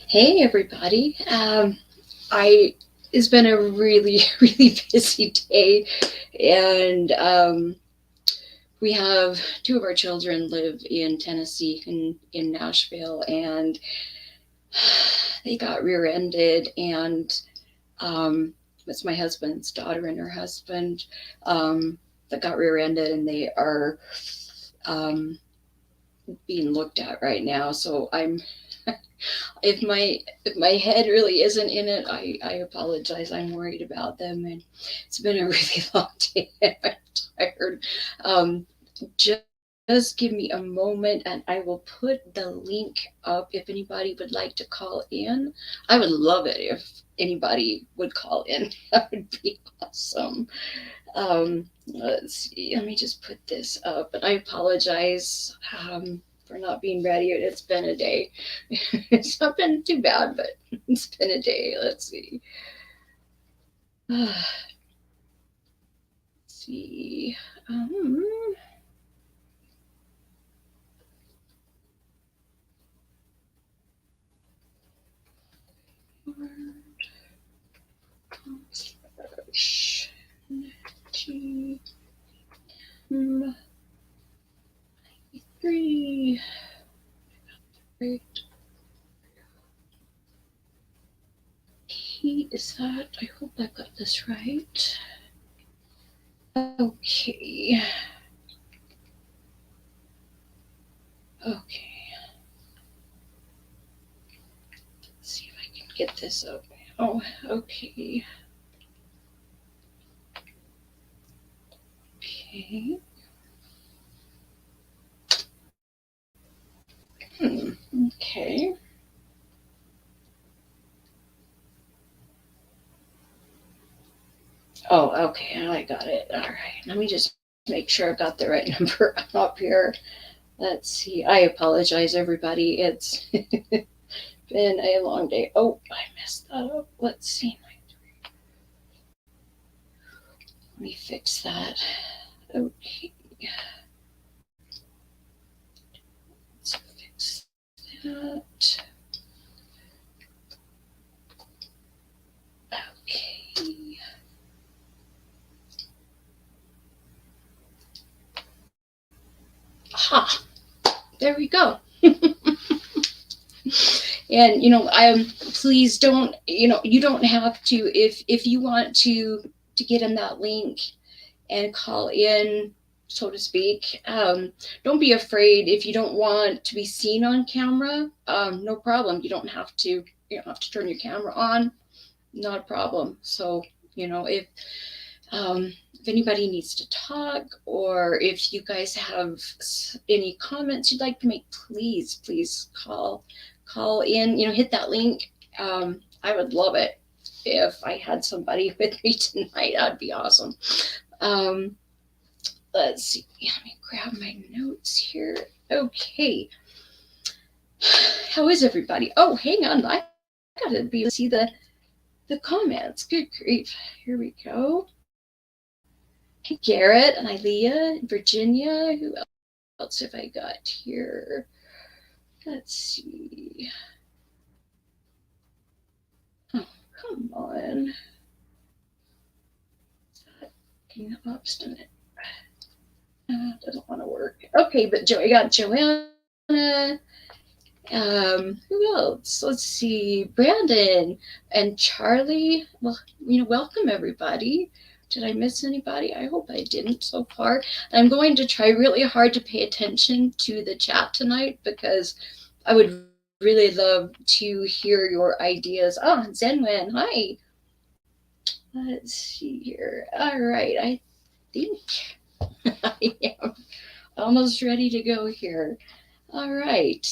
Hey everybody. I It's been a really really busy day, and we have two of our children live in Tennessee in Nashville, and they got rear-ended, and um, it's my husband's daughter and her husband that got rear-ended, and they are um, being looked at right now. So I'm if my head really isn't in it, I apologize. I'm worried about them, and it's been a really long day, and I'm tired. Um, just give me a moment, and I will put the link up if anybody would like to call in. I would love it if anybody would call in. That would be awesome. Let's see. Let me just put this up, and I apologize. For not being ready. It's been a day. It's not been too bad, but it's been a day. Let's see. Let's see. Um, three. Right. Is that? I hope I got this right. Okay. Okay. Let's see if I can get this up. Oh, okay. Okay. Okay. Oh, okay. I got it. All right. Let me just make sure I've got the right number up here. Let's see. I apologize, everybody. It's been a long day. Oh, I messed that up. Let's see. Let me fix that. Okay. Let's fix that. Okay. Aha. There we go. And please don't, you don't have to, if you want to get in that link and call in, so to speak. Don't be afraid if you don't want to be seen on camera. No problem. You don't have to turn your camera on. Not a problem. So if anybody needs to talk, or if you guys have any comments you'd like to make, please call in. Hit that link. I would love it if I had somebody with me tonight. That'd be awesome. Um, let's see. Let me grab my notes here. Okay. How is everybody? Oh, hang on. I gotta be able to see the comments. Good grief. Here we go. Hey, Garrett and Ilea, Virginia. Who else have I got here? Let's see. Oh, come on. Being obstinate. Doesn't want to work. Okay, but I got Joanna. Who else? Let's see. Brandon and Charlie. Well, welcome everybody. Did I miss anybody? I hope I didn't so far. I'm going to try really hard to pay attention to the chat tonight because I would really love to hear your ideas. Oh, Zenwen, hi. Let's see here. All right, I think I am almost ready to go here. All right.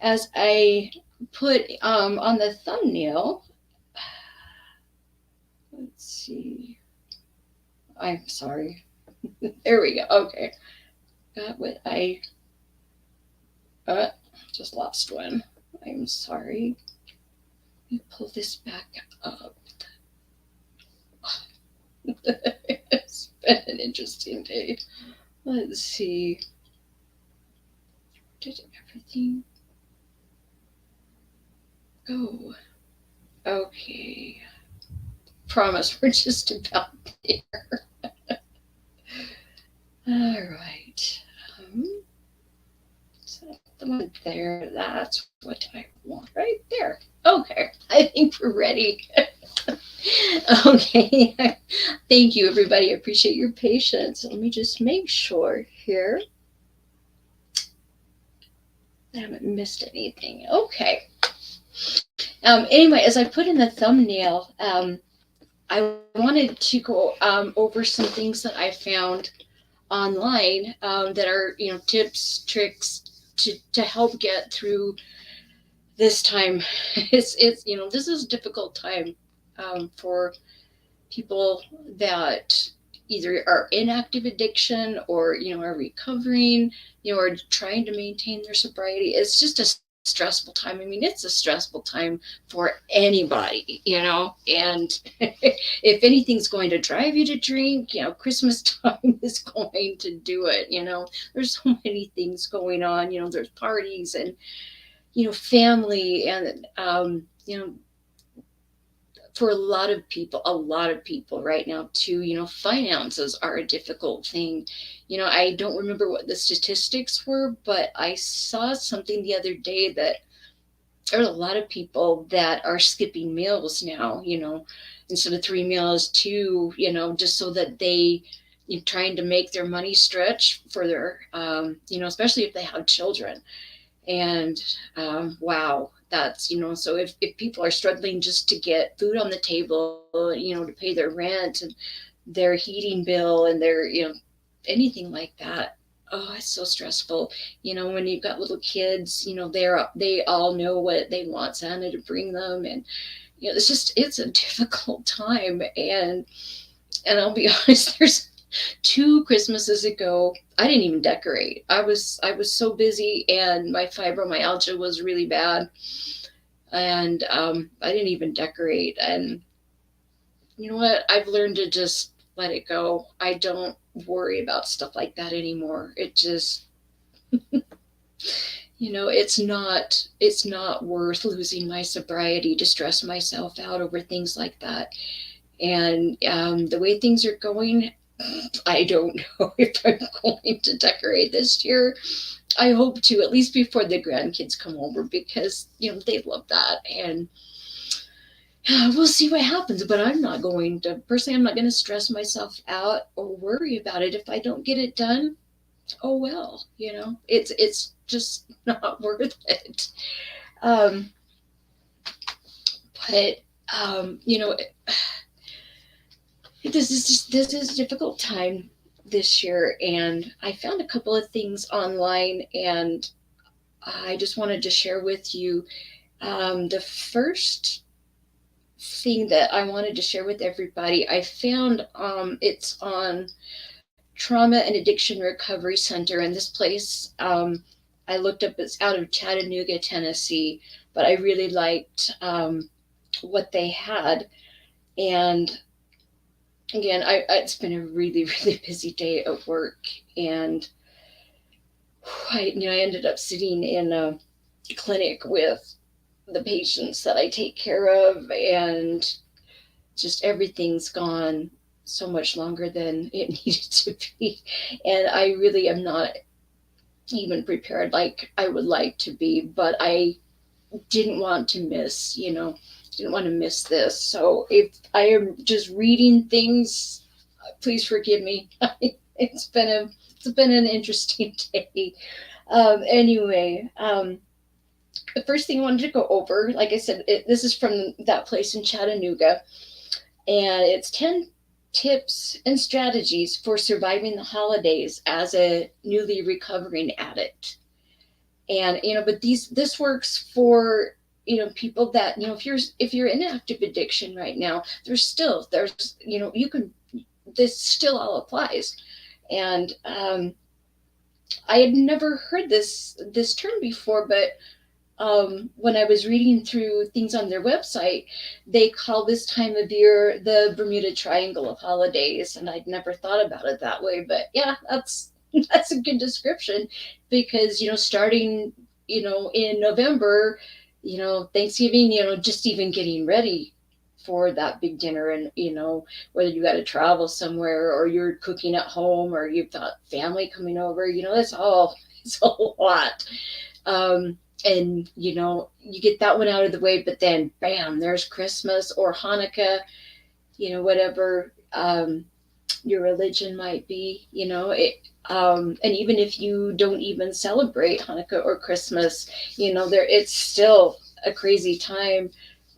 As I put on the thumbnail, let's see. I'm sorry. There we go. Okay. Got what I just lost one. I'm sorry. Let me pull this back up. It's been an interesting day. Let's see. Did everything? go. Okay. Promise we're just about there. All right. So the one there, that's what I want right there. Okay. I think we're ready. Okay. Thank you, everybody. I appreciate your patience. Let me just make sure here I haven't missed anything. Okay. Anyway, as I put in the thumbnail, I wanted to go over some things that I found online that are, tips, tricks to help get through this time. It's this is a difficult time for people that either are in active addiction or are recovering, or trying to maintain their sobriety. It's just a stressful time. I mean, it's a stressful time for anybody, and if anything's going to drive you to drink, Christmas time is going to do it. There's so many things going on. There's parties and family, and for a lot of people right now too, finances are a difficult thing. I don't remember what the statistics were, but I saw something the other day that there are a lot of people that are skipping meals now, instead of 3 meals, two, just so that they trying to make their money stretch for their especially if they have children. And wow, that's so if people are struggling just to get food on the table, to pay their rent and their heating bill and their anything like that, oh, it's so stressful. When you've got little kids, they all know what they want Santa to bring them, and it's a difficult time. And I'll be honest, there's 2 Christmases ago, I didn't even decorate. I was so busy, and my fibromyalgia was really bad, and I didn't even decorate. And you know what? I've learned to just let it go. I don't worry about stuff like that anymore. It just, it's not worth losing my sobriety to stress myself out over things like that. And the way things are going, I don't know if I'm going to decorate this year. I hope to, at least before the grandkids come over, because they love that. And we'll see what happens. But I'm not going to stress myself out or worry about it if I don't get it done. Oh well, it's just not worth it. Um, but this is a difficult time this year, and I found a couple of things online, and I just wanted to share with you. The first thing that I wanted to share with everybody, I found it's on Trauma and Addiction Recovery Center, and this place, I looked up, it's out of Chattanooga, Tennessee, but I really liked what they had. And again, it's been a really, really busy day at work, and I ended up sitting in a clinic with the patients that I take care of, and just everything's gone so much longer than it needed to be. And I really am not even prepared like I would like to be, but I didn't want to miss, didn't want to miss this. So if I am just reading things, please forgive me. It's been an interesting day. Anyway, the first thing I wanted to go over, like I said, this is from that place in Chattanooga, and it's 10 tips and strategies for surviving the holidays as a newly recovering addict. And but this works for people that if you're in active addiction right now, there's you can, this still all applies. And I had never heard this term before, but when I was reading through things on their website, they call this time of year the Bermuda Triangle of holidays, and I'd never thought about it that way. But yeah, that's a good description, because starting in November, Thanksgiving, just even getting ready for that big dinner, and whether you got to travel somewhere or you're cooking at home or you've got family coming over, that's all it's a lot. And you get that one out of the way, but then bam, there's Christmas or Hanukkah, whatever your religion might be, and even if you don't even celebrate Hanukkah or Christmas, it's still a crazy time.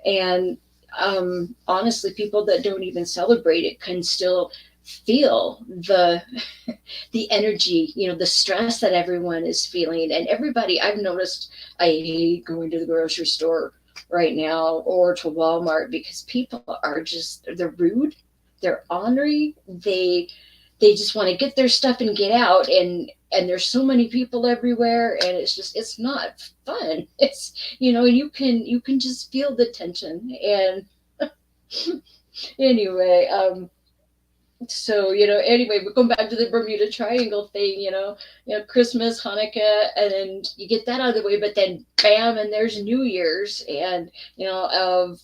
And honestly, people that don't even celebrate it can still feel the energy, the stress that everyone is feeling. And everybody, I've noticed, I hate going to the grocery store right now or to Walmart because people are just, they're rude, they're ornery, they just want to get their stuff and get out, and there's so many people everywhere, and it's not fun. It's you can just feel the tension. And anyway, anyway, we're going back to the Bermuda Triangle thing, Christmas, Hanukkah, and then you get that out of the way, but then bam, and there's New Year's. And of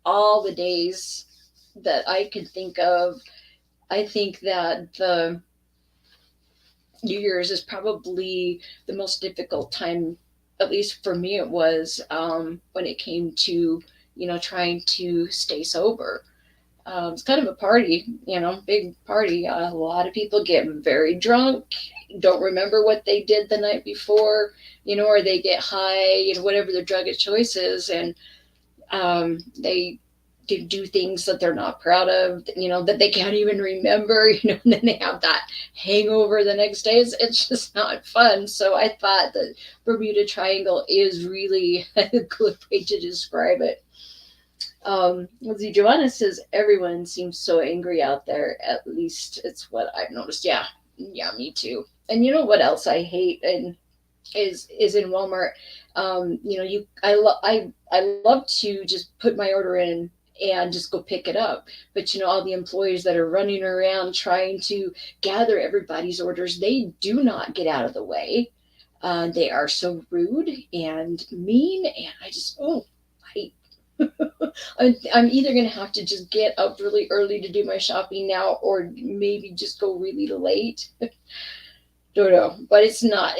all the days that I can think of, I think that the New Year's is probably the most difficult time, at least for me it was, when it came to trying to stay sober. It's kind of a party, big party. A lot of people get very drunk, don't remember what they did the night before, or they get high, whatever their drug of choice is, and they do things that they're not proud of, that they can't even remember, and then they have that hangover the next day. It's just not fun. So I thought the Bermuda Triangle is really a good way to describe it. Let's see, Joanna says everyone seems so angry out there. At least it's what I've noticed. Yeah, yeah, me too. And you know what else I hate, and is in Walmart. I love to just put my order in and just go pick it up. But all the employees that are running around trying to gather everybody's orders, they do not get out of the way. They are so rude and mean, and I just I I'm either going to have to just get up really early to do my shopping now, or maybe just go really late. Don't know, but it's not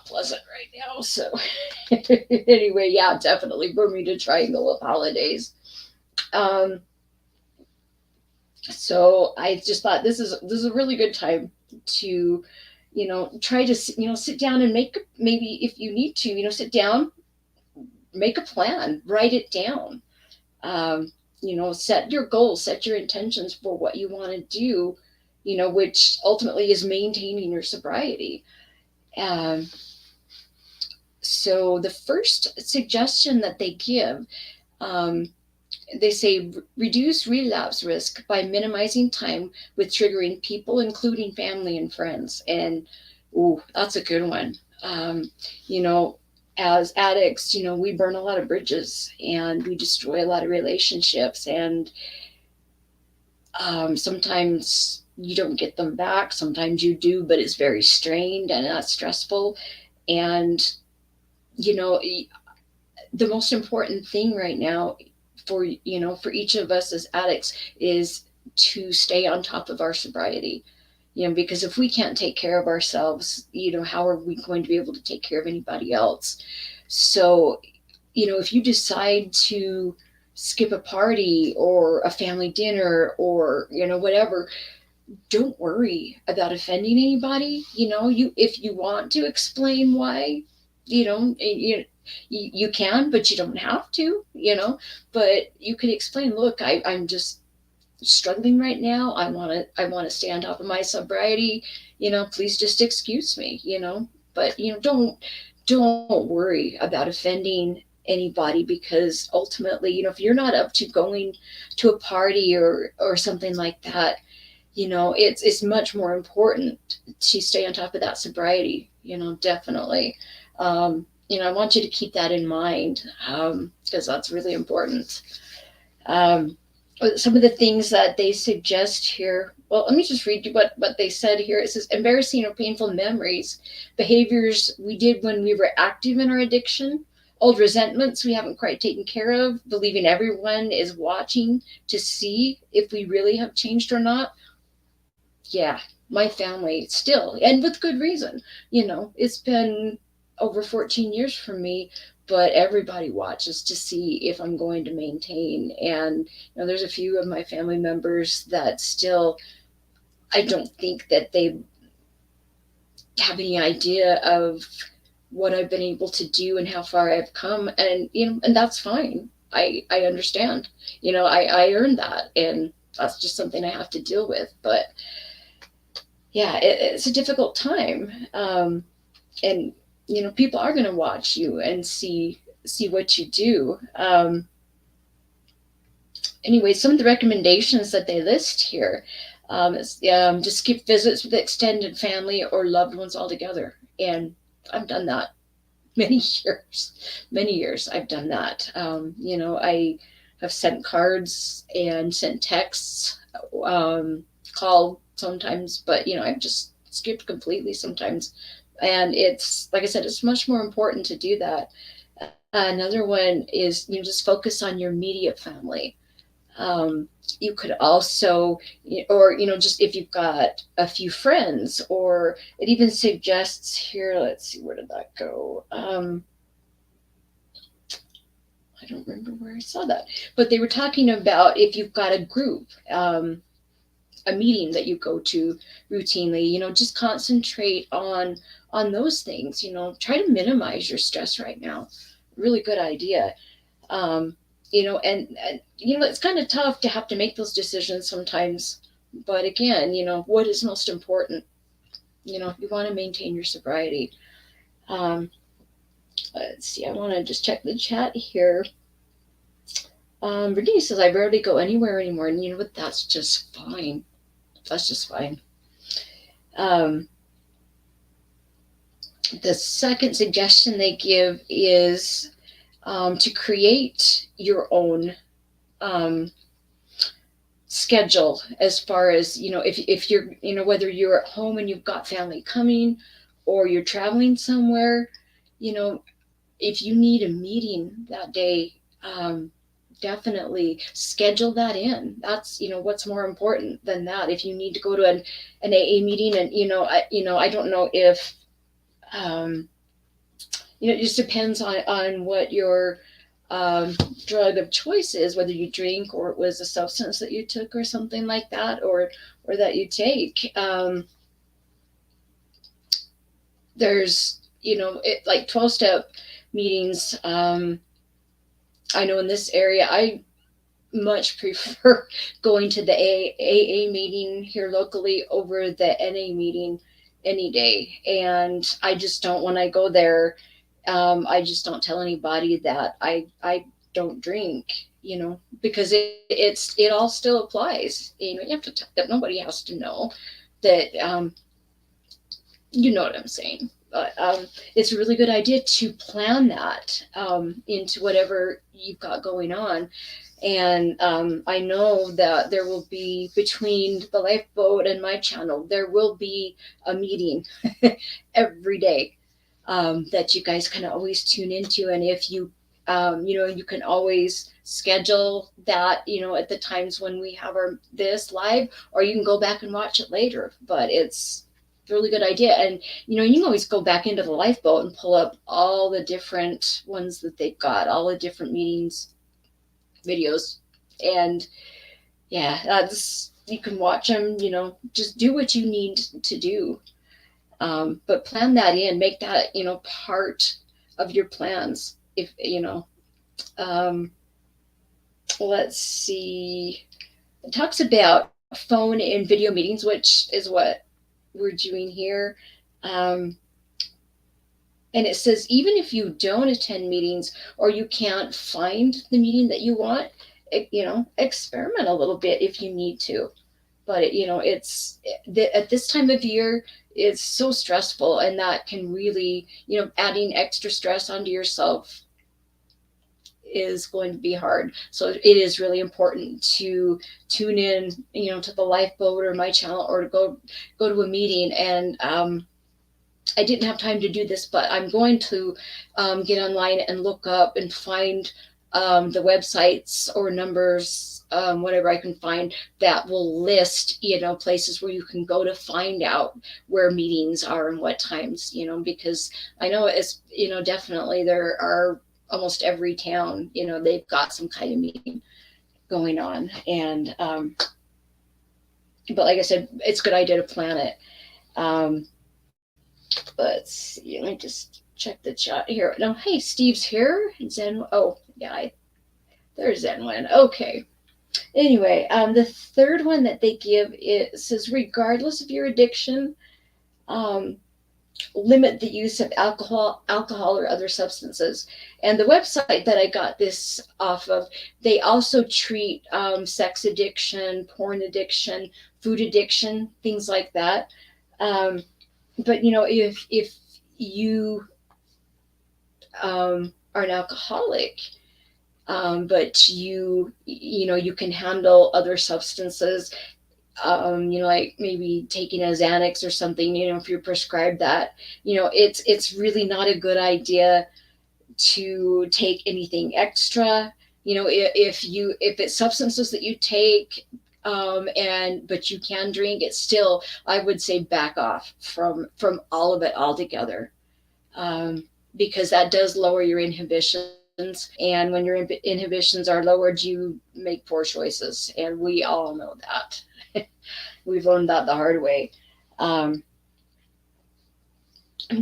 pleasant right now. So anyway, yeah, definitely Bermuda Triangle of holidays. Um, so I just thought this is a really good time to try to sit down and maybe if you need to sit down, make a plan, write it down. Set your goals, set your intentions for what you want to do, which ultimately is maintaining your sobriety. Um, so the first suggestion that they give, um, they say reduce relapse risk by minimizing time with triggering people, including family and friends. And that's a good one. You know, as addicts, we burn a lot of bridges and we destroy a lot of relationships. And sometimes you don't get them back. Sometimes you do, but it's very strained and that's stressful. And, you know, the most important thing right now for each of us as addicts is to stay on top of our sobriety. Because if we can't take care of ourselves, how are we going to be able to take care of anybody else? So, if you decide to skip a party or a family dinner or, whatever, don't worry about offending anybody. If you want to explain why, you can, but you don't have to, but you can explain, look, I'm just struggling right now. I want to stay on top of my sobriety. Please just excuse me. But don't worry about offending anybody, because ultimately, if you're not up to going to a party or something like that, it's much more important to stay on top of that sobriety. Definitely. I want you to keep that in mind, because that's really important. Some of the things that they suggest here. Well, let me just read you what they said here. It says, embarrassing or painful memories, behaviors we did when we were active in our addiction, old resentments we haven't quite taken care of, believing everyone is watching to see if we really have changed or not. Yeah, my family still, and with good reason. It's been over 14 years for me, but everybody watches to see if I'm going to maintain. And there's a few of my family members that still, I don't think that they have any idea of what I've been able to do and how far I've come. And and that's fine. I understand. I earned that, and that's just something I have to deal with. But yeah, it's a difficult time. And people are going to watch you and see what you do. Anyway, some of the recommendations that they list here is just skip visits with extended family or loved ones altogether. And I've done that many years I've done that. I have sent cards and sent texts, called sometimes, but I've just skipped completely sometimes. And it's, like I said, it's much more important to do that. Another one is just focus on your immediate family. You could also, or just if you've got a few friends, or it even suggests here, let's see, where did that go? I don't remember where I saw that, but they were talking about if you've got a group, a meeting that you go to routinely, just concentrate on those things. Try to minimize your stress right now. Really good idea. And it's kind of tough to have to make those decisions sometimes. But again, what is most important? You want to maintain your sobriety. Um, let's see, I want to just check the chat here. Virginia says, I rarely go anywhere anymore. And you know what? That's just fine. That's just fine. The second suggestion they give is to create your own schedule, as far as if you're whether you're at home and you've got family coming, or you're traveling somewhere. If you need a meeting that day, definitely schedule that in. That's what's more important than that. If you need to go to an AA meeting, and I don't know if it just depends on what your drug of choice is, whether you drink or it was a substance that you took or something like that, or that you take. There's like 12-step meetings. I know in this area, I much prefer going to the AA meeting here locally over the NA meeting any day. And I just don't, when I go there, I just don't tell anybody that I don't drink, because it all still applies. You have to that nobody has to know that. You know what I'm saying. But it's a really good idea to plan that into whatever you've got going on. And I know that there will be, between the Lifeboat and my channel, there will be a meeting every day that you guys can always tune into. And if you, you can always schedule that, at the times when we have this live, or you can go back and watch it later. But it's a really good idea. And you can always go back into the Lifeboat and pull up all the different ones that they've got, all the different meetings videos. And yeah, you can watch them. Just do what you need to do, but plan that in, make that part of your plans. If let's see, it talks about phone and video meetings, which is what we're doing here. And it says, even if you don't attend meetings, or you can't find the meeting that you want, experiment a little bit if you need to. But it's at this time of year, it's so stressful, and that can really, adding extra stress onto yourself is going to be hard. So it is really important to tune in, to the Lifeboat or my channel, or to go to a meeting, and I didn't have time to do this, but I'm going to get online and look up and find the websites or numbers, whatever I can find that will list, places where you can go to find out where meetings are and what times, because I know it's, definitely there are almost every town, they've got some kind of meeting going on. And, but like I said, it's a good idea to plan it. Um, let's see, let me just check the chat here. No, hey, Steve's here. Zen. Oh, yeah, there's Zenwin. Okay. Anyway, the third one that they give, it says, regardless of your addiction, um, limit the use of alcohol or other substances. And the website that I got this off of, they also treat sex addiction, porn addiction, food addiction, things like that. But if you are an alcoholic, but you can handle other substances, like maybe taking a Xanax or something, if you're prescribed that, it's really not a good idea to take anything extra. If it's substances that you take, but you can drink, it's still, I would say, back off from all of it altogether, because that does lower your inhibitions. And when your inhibitions are lowered, you make poor choices, and we all know that. We've learned that the hard way.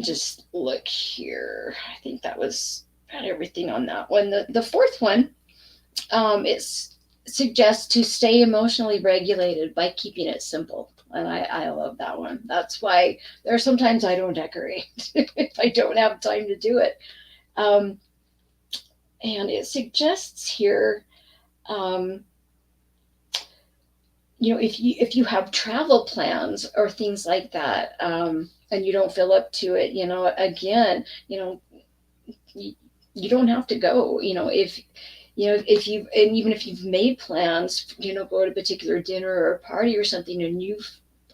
Just look here. I think that was about everything on that one. The fourth one, it suggests to stay emotionally regulated by keeping it simple. And I love that one. That's why there are sometimes I don't decorate if I don't have time to do it. And it suggests here, if you have travel plans or things like that, and you don't feel up to it, again, you don't have to go. If you, and even if you've made plans, go to a particular dinner or party or something, and you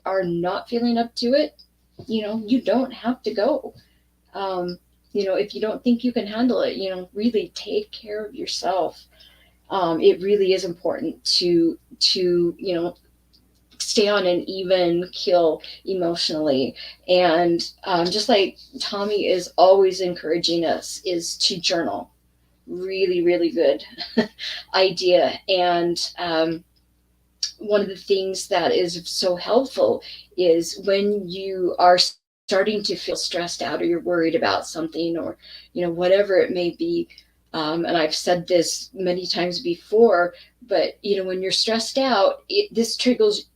are not feeling up to it, you don't have to go. If you don't think you can handle it, really take care of yourself. It really is important to stay on an even keel emotionally. And just like Tommy is always encouraging us, is to journal. Really, really good idea. And one of the things that is so helpful is when you are starting to feel stressed out, or you're worried about something, or whatever it may be. And I've said this many times before, but when you're stressed out, this triggers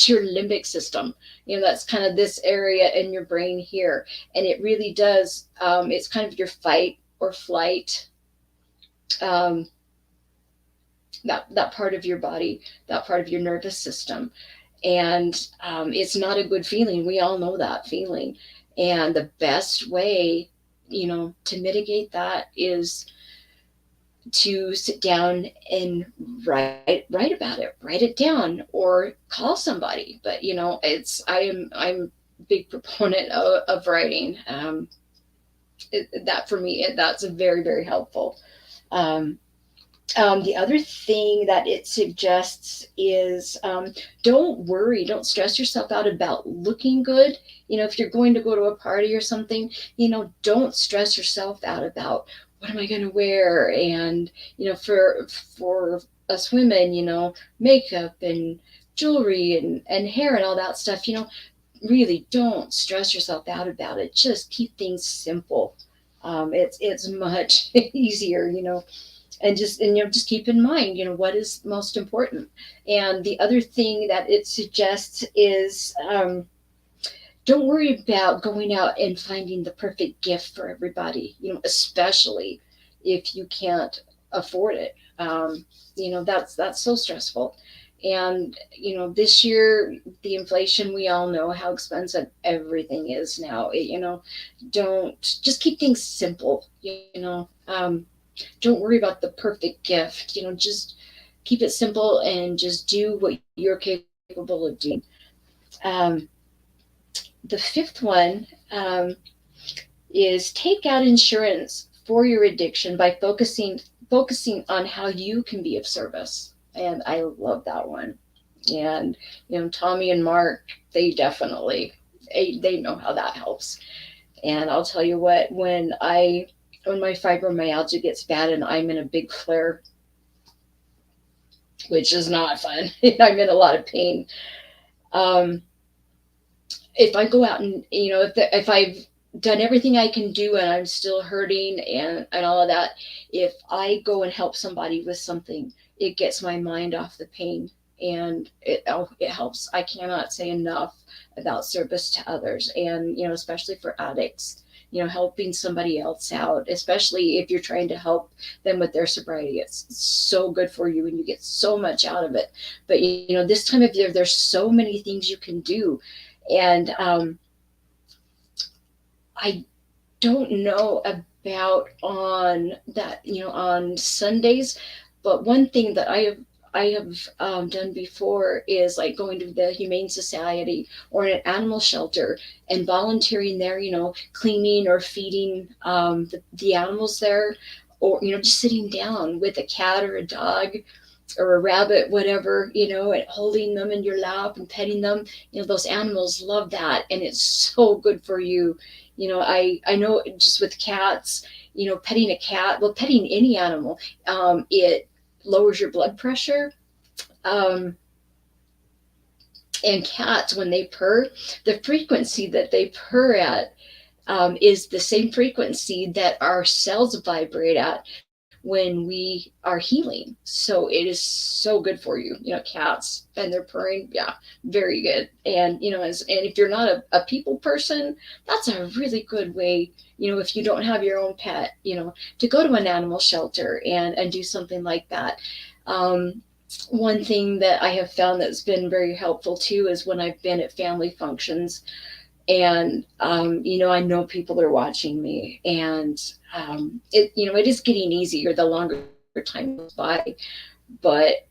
your limbic system. That's kind of this area in your brain here, and it really does. It's kind of your fight or flight. That part of your body, that part of your nervous system. And it's not a good feeling. We all know that feeling. And the best way, to mitigate that is to sit down and write about it, write it down, or call somebody. But I'm a big proponent of writing. That for me, that's very, very helpful. The other thing that it suggests is, don't stress yourself out about looking good. If you're going to go to a party or something, don't stress yourself out about what am I going to wear. And, for us women, makeup and jewelry and hair and all that stuff, really don't stress yourself out about it. Just keep things simple. It's much easier, and just keep in mind, what is most important. And the other thing that it suggests is, don't worry about going out and finding the perfect gift for everybody, especially if you can't afford it. That's so stressful. And this year, the inflation, we all know how expensive everything is now. Don't, just keep things simple. Don't worry about the perfect gift. Just keep it simple and just do what you're capable of doing. The fifth one, Um, is take out insurance for your addiction by focusing on how you can be of service. And I love that one. And Tommy and Mark, they definitely they know how that helps. And I'll tell you what, when my fibromyalgia gets bad and I'm in a big flare, which is not fun, I'm in a lot of pain. Um, if I go out and if I've done everything I can do and I'm still hurting and all of that, if I go and help somebody with something, it gets my mind off the pain, and it helps. I cannot say enough about service to others, and especially for addicts. Helping somebody else out, especially if you're trying to help them with their sobriety, it's so good for you and you get so much out of it. But this time of year, there's so many things you can do. And I don't know about on that, on Sundays, but one thing that I have done before is like going to the Humane Society or an animal shelter and volunteering there, cleaning or feeding the animals there, or just sitting down with a cat or a dog or a rabbit, whatever, and holding them in your lap and petting them. Those animals love that, and it's so good for you. I know just with cats, petting a cat, well, petting any animal, it lowers your blood pressure. Um, and cats, when they purr, the frequency that they purr at is the same frequency that our cells vibrate at when we are healing. So it is so good for you. Cats and their purring, yeah, very good. And and if you're not a people person, that's a really good way. If you don't have your own pet, to go to an animal shelter and do something like that. One thing that I have found that's been very helpful too is when I've been at family functions, and I know people are watching me, and it is getting easier the longer time goes by. But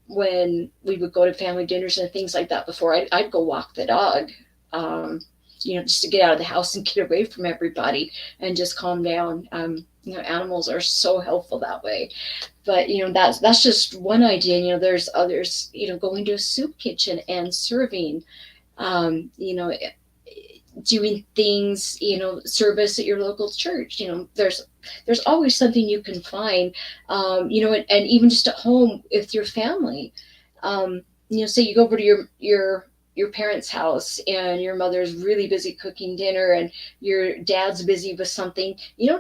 when we would go to family dinners and things like that before, I'd go walk the dog, um, just to get out of the house and get away from everybody and just calm down. Animals are so helpful that way. But that's just one idea. There's others. Going to a soup kitchen and serving. Um, you know, doing things, service at your local church. There's always something you can find, and even just at home with your family. Say you go over to your parents' house and your mother's really busy cooking dinner and your dad's busy with something.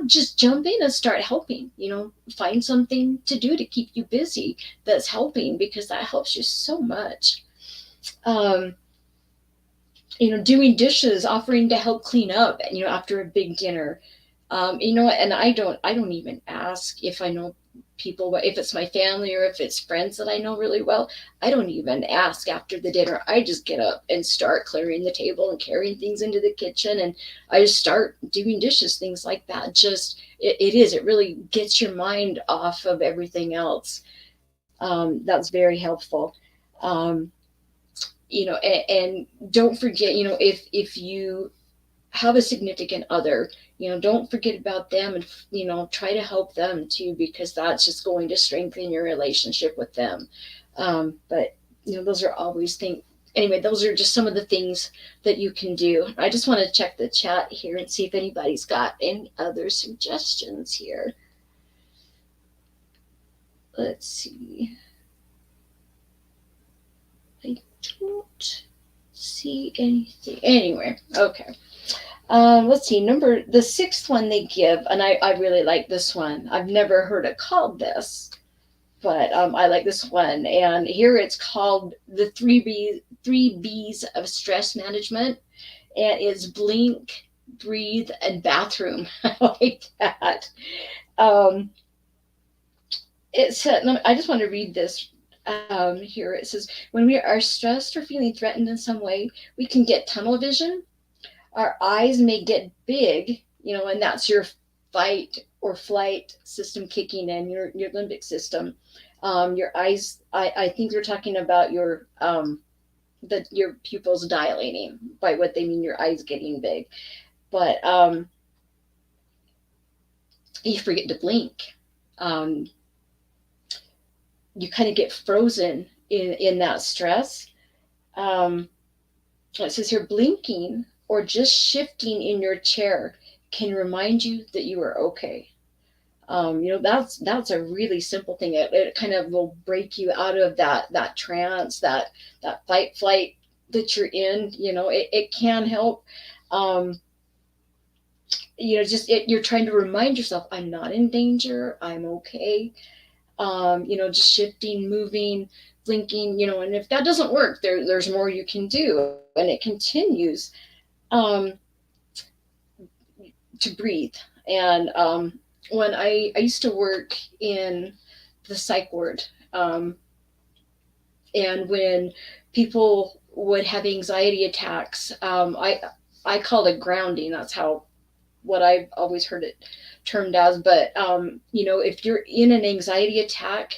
Just jump in and start helping. Find something to do to keep you busy that's helping, because that helps you so much. Um, Doing dishes, offering to help clean up, after a big dinner. And I don't even ask if I know people, if it's my family or if it's friends that I know really well. I don't even ask after the dinner. I just get up and start clearing the table and carrying things into the kitchen, and I just start doing dishes, things like that. It really gets your mind off of everything else. That's very helpful. Um, and don't forget, if you have a significant other, don't forget about them, and try to help them too, because that's just going to strengthen your relationship with them. But those are always things. Anyway, those are just some of the things that you can do. I just want to check the chat here and see if anybody's got any other suggestions here. Let's see. I don't see anything anywhere. Okay. Let's see. The sixth one they give, and I really like this one. I've never heard it called this, but I like this one. And here it's called the three B's of stress management, and it's blink, breathe, and bathroom. I like that. Um, I just want to read this. Here it says, when we are stressed or feeling threatened in some way, we can get tunnel vision. Our eyes may get big, and that's your fight or flight system kicking in, your limbic system. Your eyes, I think they're talking about your that your pupils dilating. By what they mean, your eyes getting big. But you forget to blink. Um, you kind of get frozen in that stress. Um, it says here, blinking or just shifting in your chair can remind you that you are okay. That's a really simple thing. It kind of will break you out of that trance, that fight flight that you're in. It can help. Um, you're trying to remind yourself, I'm not in danger. I'm okay. Just shifting, moving, blinking. And if that doesn't work, there's more you can do, and it continues. Um, to breathe. And when I used to work in the psych ward, and when people would have anxiety attacks, I called it grounding. That's how what I've always heard it termed as. But if you're in an anxiety attack,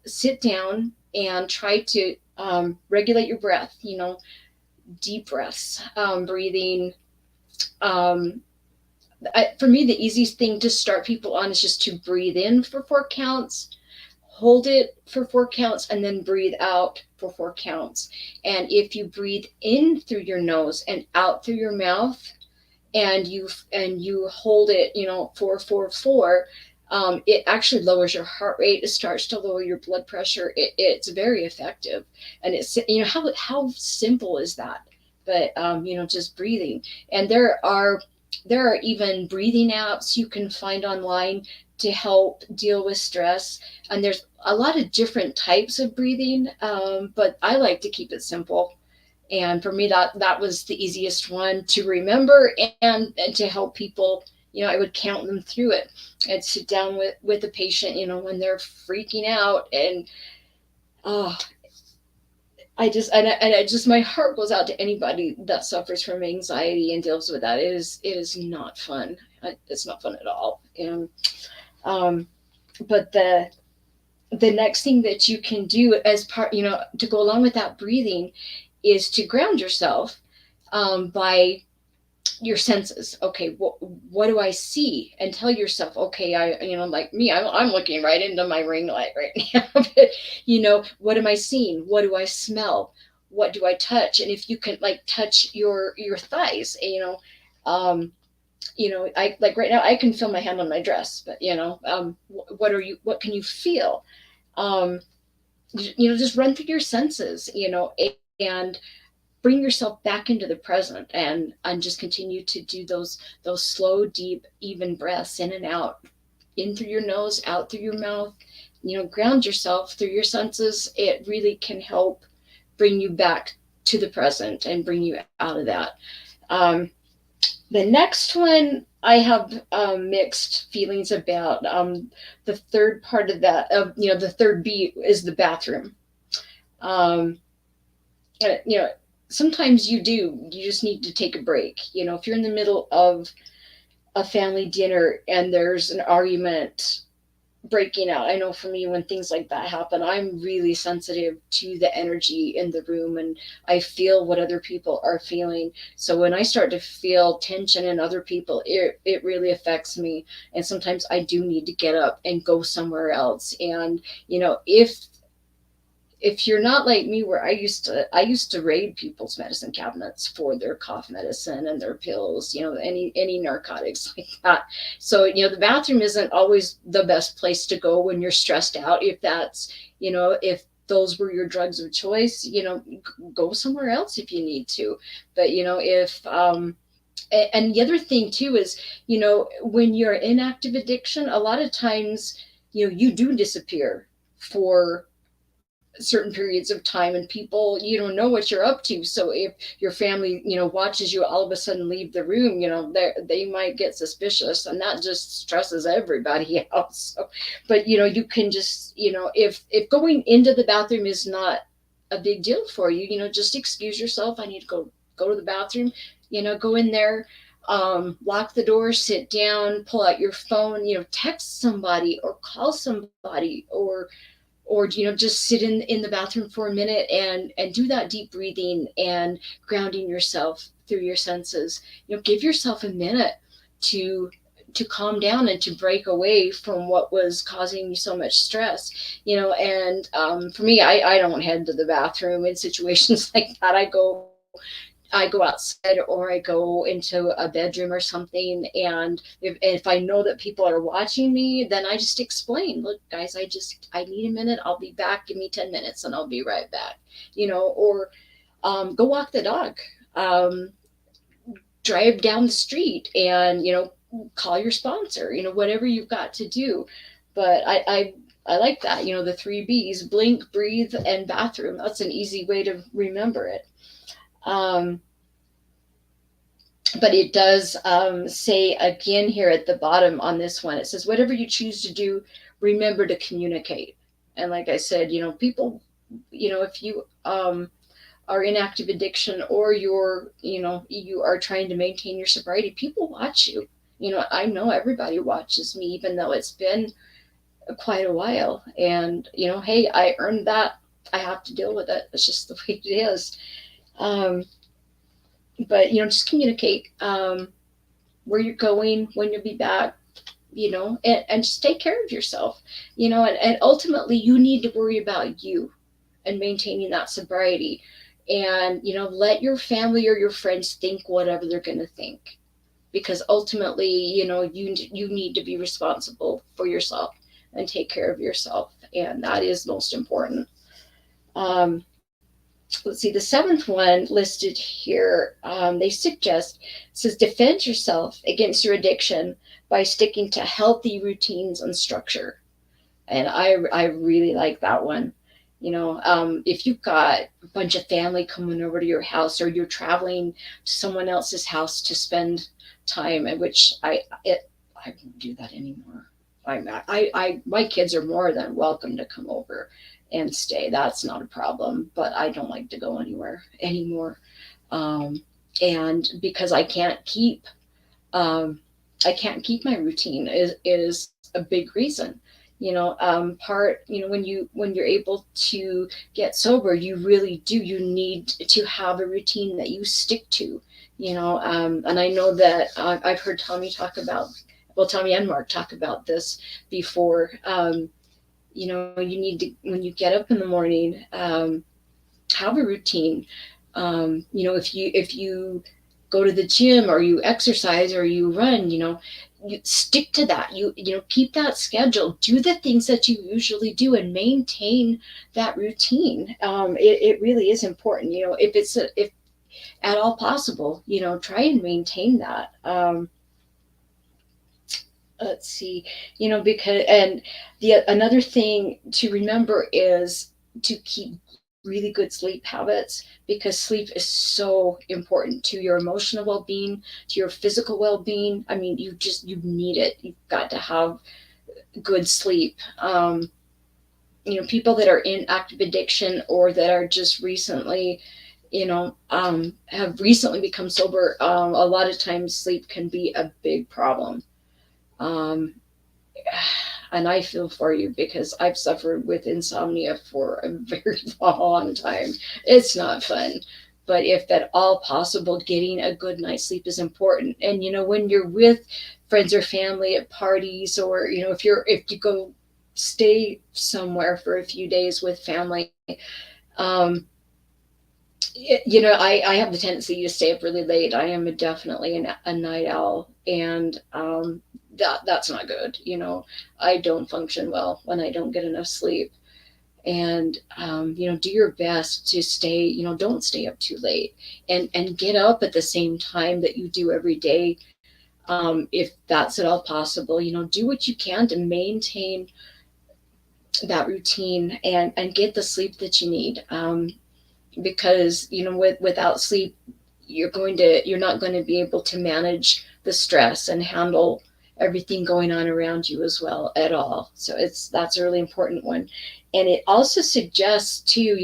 sit down and try to regulate your breath. Deep breaths, breathing. Um, for me, the easiest thing to start people on is just to breathe in for 4 counts, hold it for 4 counts, and then breathe out for 4 counts. And if you breathe in through your nose and out through your mouth, and you hold it, 4 4 4, it actually lowers your heart rate. It starts to lower your blood pressure. It's very effective, and it's how simple is that? But just breathing. And there are even breathing apps you can find online to help deal with stress. And there's a lot of different types of breathing, but I like to keep it simple. And for me, that was the easiest one to remember, and to help people. I would count them through it. I'd sit down with a patient, when they're freaking out, and oh, I just my heart goes out to anybody that suffers from anxiety and deals with that. It is not fun. It's not fun at all. And um, but the next thing that you can do as part, to go along with that breathing, is to ground yourself, by your senses. Okay, what do I see? And tell yourself, okay, like me, I'm looking right into my ring light right now. But, what am I seeing? What do I smell? What do I touch? And if you can, like, touch your thighs, I, like, right now I can feel my hand on my dress, but what can you feel? Um, just run through your senses, and bring yourself back into the present, and just continue to do those slow, deep, even breaths in and out, in through your nose, out through your mouth. Ground yourself through your senses. It really can help bring you back to the present and bring you out of that. um, the next one I have mixed feelings about. The third part of that, the third B, is the bathroom. um, uh, you know, Sometimes you just need to take a break. If you're in the middle of a family dinner and there's an argument breaking out. I know for me, when things like that happen, I'm really sensitive to the energy in the room, and I feel what other people are feeling. So when I start to feel tension in other people, it really affects me. And sometimes I do need to get up and go somewhere else. And, if you're not like me, where I used to raid people's medicine cabinets for their cough medicine and their pills, any narcotics like that. So, the bathroom isn't always the best place to go when you're stressed out. If those were your drugs of choice, go somewhere else if you need to. But, if and the other thing too is, when you're in active addiction, a lot of times, you do disappear for certain periods of time, and people, you don't know what you're up to. So if your family, watches you all of a sudden leave the room, they might get suspicious, and that just stresses everybody out. So, but you can just, if going into the bathroom is not a big deal for you, just excuse yourself. I need to go to the bathroom. Go in there, lock the door, sit down, pull out your phone, text somebody or call somebody, or or just sit in the bathroom for a minute and do that deep breathing and grounding yourself through your senses. Give yourself a minute to calm down and to break away from what was causing you so much stress. And for me, I don't head to the bathroom in situations like that. I go outside, or I go into a bedroom or something. And if I know that people are watching me, then I just explain, look, guys, I need a minute. I'll be back. Give me 10 minutes and I'll be right back. Or go walk the dog, drive down the street, and, call your sponsor, whatever you've got to do. But I like that, the 3 B's: blink, breathe, and bathroom. That's an easy way to remember it. Um, but it does say again here at the bottom on this one, it says, whatever you choose to do, remember to communicate. And like I said, people, if you are in active addiction, or you are trying to maintain your sobriety, people watch you. I know everybody watches me, even though it's been quite a while. And, hey, I earned that. I have to deal with it. It's just the way it is. But just communicate where you're going, when you'll be back, and just take care of yourself. And ultimately you need to worry about you and maintaining that sobriety. And let your family or your friends think whatever they're going to think, because ultimately you need to be responsible for yourself and take care of yourself, and that is most important. Let's see, the 7th one listed here, they suggest, says, defend yourself against your addiction by sticking to healthy routines and structure. And I really like that one. If you've got a bunch of family coming over to your house, or you're traveling to someone else's house to spend time, at which I don't do that anymore. My kids are more than welcome to come over and stay. That's not a problem, but I don't like to go anywhere anymore. And because I can't keep my routine is a big reason. When you're able to get sober, you really do. You need to have a routine that you stick to. And I know that I've heard Tommy and Mark talk about this before. You need to, when you get up in the morning, have a routine. If you go to the gym, or you exercise, or you run, you stick to that. You keep that schedule. Do the things that you usually do and maintain that routine. It really is important. If at all possible, try and maintain that. Let's see, because, and another thing to remember is to keep really good sleep habits, because sleep is so important to your emotional well-being, to your physical well-being. I mean, you need it. You've got to have good sleep. People that are in active addiction, or that are just recently, have recently become sober, a lot of times sleep can be a big problem. And I feel for you, because I've suffered with insomnia for a very long time. It's not fun. But if at all possible, getting a good night's sleep is important. And, when you're with friends or family at parties, or, if you go stay somewhere for a few days with family, I have the tendency to stay up really late. I am definitely a night owl, and that's not good. I don't function well when I don't get enough sleep. And do your best to stay. Don't stay up too late, and get up at the same time that you do every day, if that's at all possible. Do what you can to maintain that routine, and get the sleep that you need. Because without sleep, you're not going to be able to manage the stress and handle everything going on around you as well at all. So that's a really important one. And it also suggests too,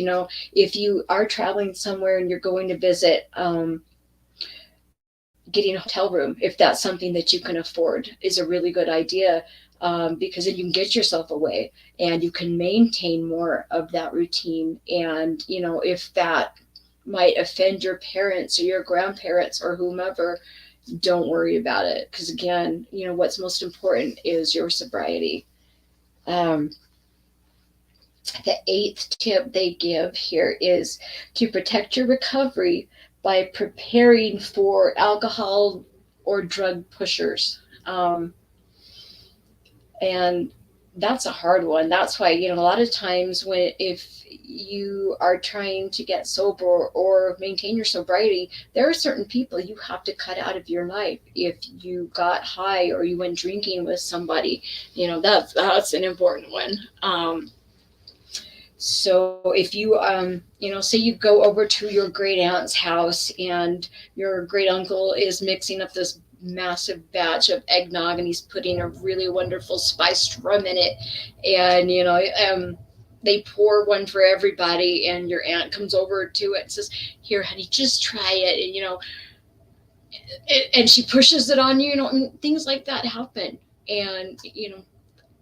if you are traveling somewhere and you're going to visit, getting a hotel room, if that's something that you can afford, is a really good idea, because then you can get yourself away and you can maintain more of that routine. And, if that might offend your parents or your grandparents or whomever, don't worry about it. Because again, what's most important is your sobriety. Um, the eighth tip they give here is to protect your recovery by preparing for alcohol or drug pushers. And that's a hard one. That's why, a lot of times if you are trying to get sober or maintain your sobriety, there are certain people you have to cut out of your life. If you got high or you went drinking with somebody, that's an important one. So if you, say you go over to your great aunt's house and your great uncle is mixing up this massive batch of eggnog and he's putting a really wonderful spiced rum in it, and they pour one for everybody, and your aunt comes over to it and says, "Here, honey, just try it," and she pushes it on you, and things like that happen, and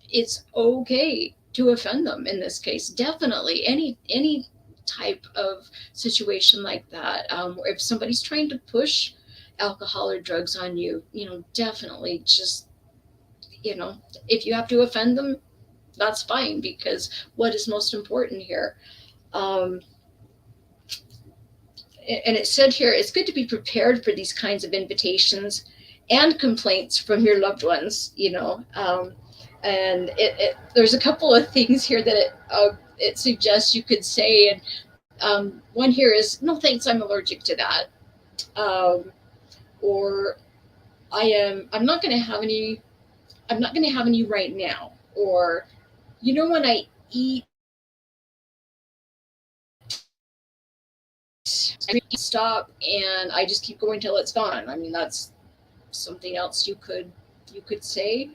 it's okay to offend them in this case. Definitely, any type of situation like that, if somebody's trying to push alcohol or drugs on you, definitely just, if you have to offend them, that's fine, because what is most important here? um, and it said here, it's good to be prepared for these kinds of invitations and complaints from your loved ones, and there's a couple of things here that it suggests you could say. And one here is, "No thanks, I'm allergic to that," um, or I'm not going to have any, right now," or, "When I eat, I stop and I just keep going till it's gone." I mean, that's something else you could say.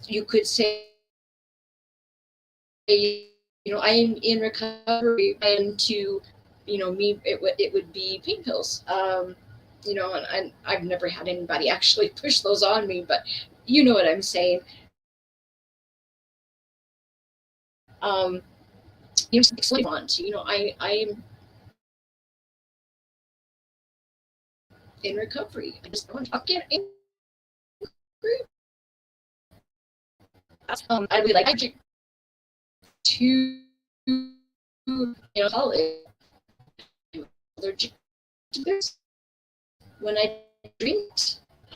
You could say, "I'm in recovery," and to, me, it would be pain pills. And I've never had anybody actually push those on me, but you know what I'm saying. Um, explain want. I'm in recovery. I just want to get angry. I really like to, college. I'm allergic to this. When I drink,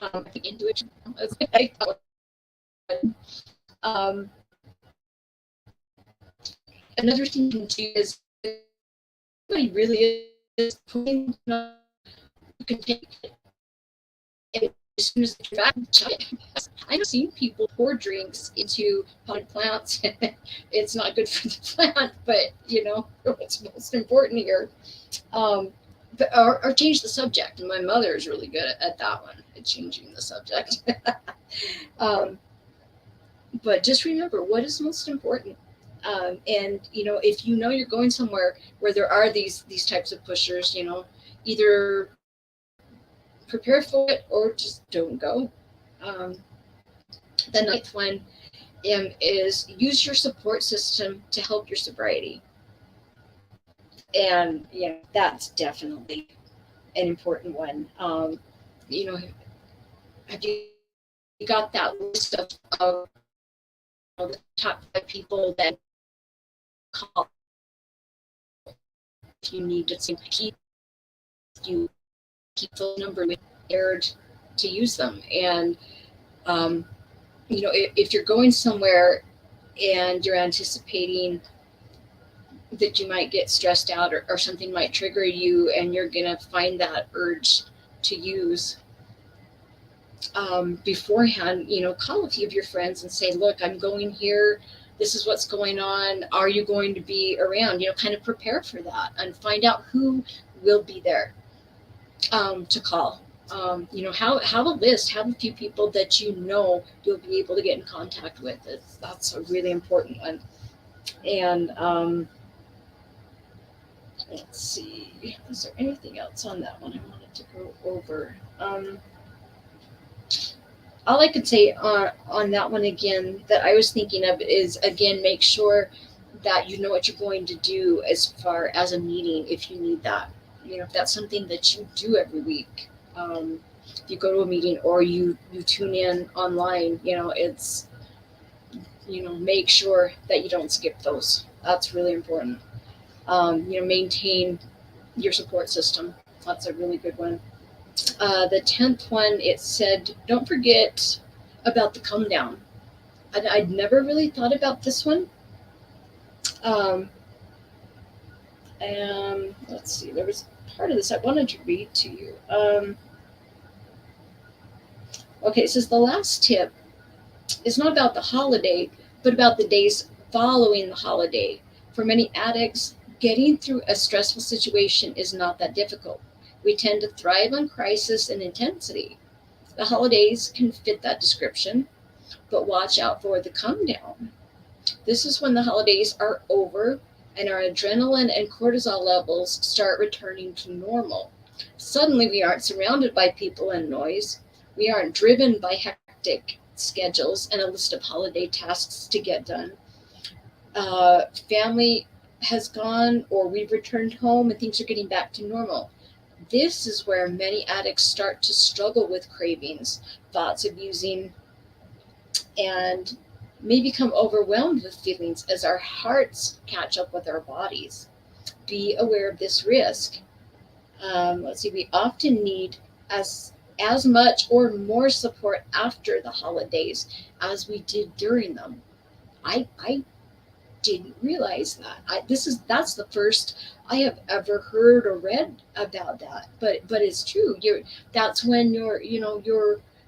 I get into it. Um, Another thing you can do is, everybody really is putting, you can take it, and as soon as you're back, chug it. I've seen people pour drinks into potted plants. It's not good for the plant, but what's most important here. Or change the subject. And my mother is really good at that one, at changing the subject. um, but just remember what is most important. And if you're going somewhere where there are these types of pushers, either prepare for it or just don't go. Um, the ninth one, is use your support system to help your sobriety. And that's definitely an important one. You know, have you got that list of the top 5 people that call if you need to keep those numbers prepared to use them? And if you're going somewhere and you're anticipating that you might get stressed out, or something might trigger you, and you're gonna find that urge to use, beforehand, call a few of your friends and say, "Look, I'm going here. This is what's going on. Are you going to be around?" Kind of prepare for that and find out who will be there, to call. Have a list. Have a few people that you'll be able to get in contact with. That's a really important one. And let's see, is there anything else on that one I wanted to go over. All I could say on that one again that I was thinking of is, again, make sure that you know what you're going to do as far as a meeting if you need that. If that's something that you do every week, if you go to a meeting or you tune in online, it's, make sure that you don't skip those. That's really important. Maintain your support system. That's a really good one. The 10th one, it said, don't forget about the come down. I'd never really thought about this one. Um, and let's see, there was part of this I wanted to read to you. Okay, it says the last tip is not about the holiday, but about the days following the holiday. For many addicts, getting through a stressful situation is not that difficult. We tend to thrive on crisis and intensity. The holidays can fit that description, but watch out for the come down. This is when the holidays are over and our adrenaline and cortisol levels start returning to normal. Suddenly, we aren't surrounded by people and noise. We aren't driven by hectic schedules and a list of holiday tasks to get done. Family has gone, or we've returned home and things are getting back to normal. This is where many addicts start to struggle with cravings, thoughts of using, and may become overwhelmed with feelings as our hearts catch up with our bodies. Be aware of this risk. Let's see, we often need as much or more support after the holidays as we did during them. I didn't realize that. That's the first I have ever heard or read about that. But it's true. That's when your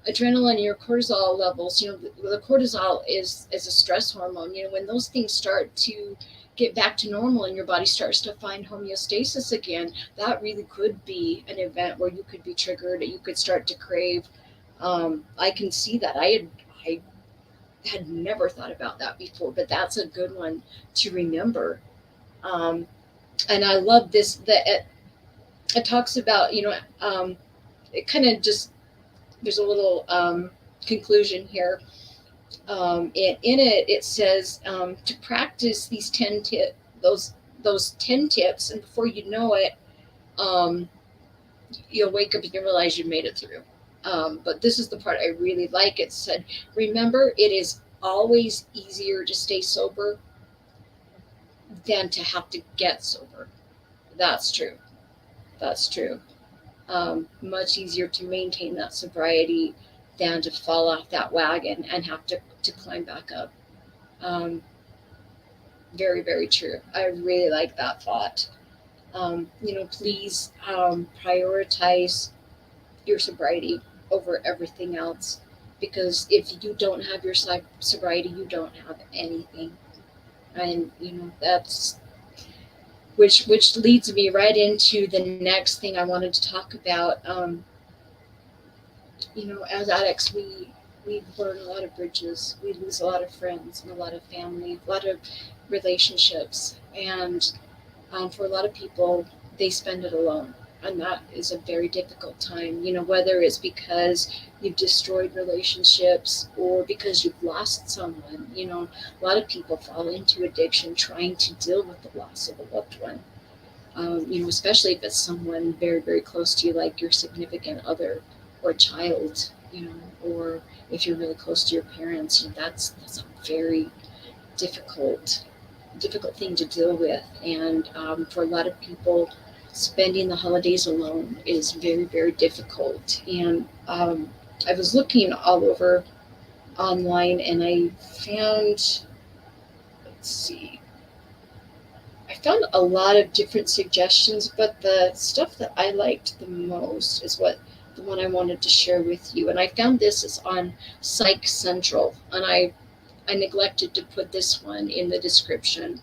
adrenaline, your cortisol levels. The cortisol is a stress hormone. When those things start to get back to normal and your body starts to find homeostasis again, that really could be an event where you could be triggered. You could start to crave. I can see that. I had never thought about that before, but that's a good one to remember. Um, and I love this that it talks about, it kind of just, there's a little conclusion here. In it, it says to practice these 10 those 10 tips, and before you know it, um, you'll wake up and you realize you made it through. But this is the part I really like. It said, remember, it is always easier to stay sober than to have to get sober. That's true. That's true. Much easier to maintain that sobriety than to fall off that wagon and have to climb back up. Um, very, very true. I really like that thought. Please prioritize your sobriety over everything else, because if you don't have your sobriety, you don't have anything. And that's which leads me right into the next thing I wanted to talk about. As addicts, we burn a lot of bridges, we lose a lot of friends and a lot of family, a lot of relationships, and for a lot of people, they spend it alone. And that is a very difficult time, whether it's because you've destroyed relationships or because you've lost someone. A lot of people fall into addiction trying to deal with the loss of a loved one. Especially if it's someone very, very close to you, like your significant other or a child, or if you're really close to your parents, that's a very difficult thing to deal with. And for a lot of people, spending the holidays alone is very, very difficult. And I was looking all over online and I found, let's see, I found a lot of different suggestions, but the stuff that I liked the most is the one I wanted to share with you. And I found this is on Psych Central, and I neglected to put this one in the description.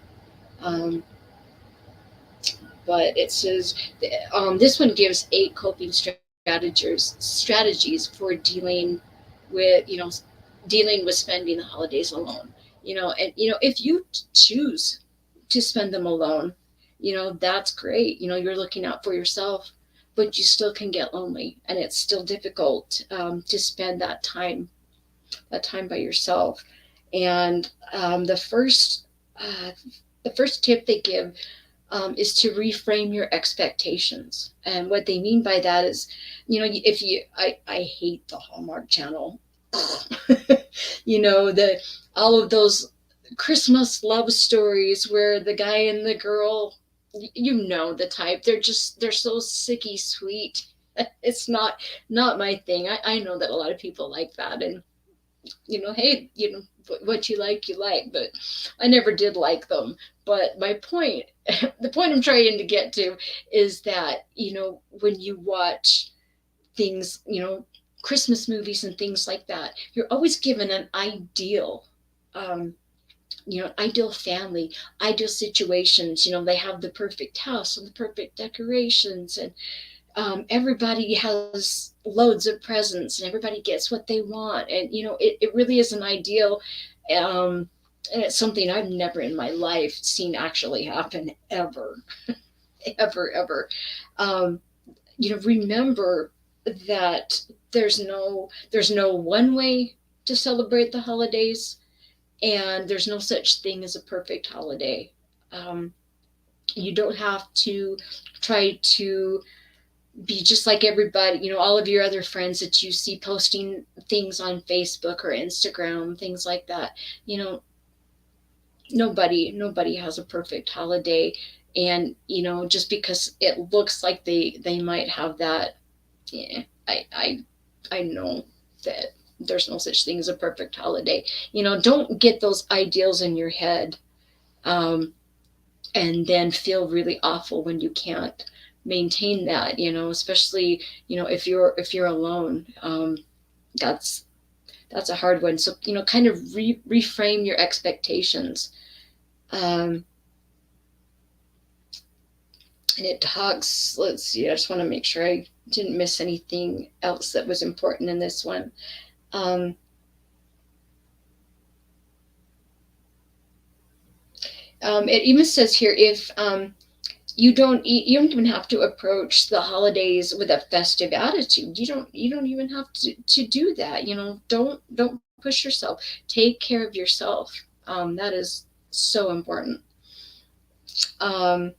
Um, but it says this one gives 8 coping strategies for dealing with spending the holidays alone. And if you choose to spend them alone, that's great. You're looking out for yourself. but you still can get lonely, and it's still difficult to spend that time by yourself. And uh, the first tip they give is to reframe your expectations. And what they mean by that is, if you, I hate the Hallmark Channel. The all of those Christmas love stories where the guy and the girl, the type. They're so sicky sweet. It's not my thing. I know that a lot of people like that, and hey, what you like, but I never did like them. But my point, the point I'm trying to get to is that, when you watch things, Christmas movies and things like that, you're always given an um, ideal family, ideal situations. They have the perfect house and the perfect decorations, and everybody has loads of presents, and everybody gets what they want. And, it really is an ideal. And it's something I've never in my life seen actually happen ever, ever. Um, Remember that there's no one way to celebrate the holidays, and there's no such thing as a perfect holiday. Um, you don't have to try to be just like everybody, all of your other friends that you see posting things on Facebook or Instagram, things like that. You know, nobody has a perfect holiday. And, just because it looks like they might have that, yeah, I know that there's no such thing as a perfect holiday. Don't get those ideals in your head, um, and then feel really awful when you can't maintain that. Especially, if you're alone. That's that's a hard one. So, kind of reframe your expectations. um, and it talks, let's see, I just want to make sure I didn't miss anything else that was important in this one. um, it even says here, if you don't even have to approach the holidays with a festive attitude. You don't even have to do that. Don't push yourself. Take care of yourself. That is so important. um,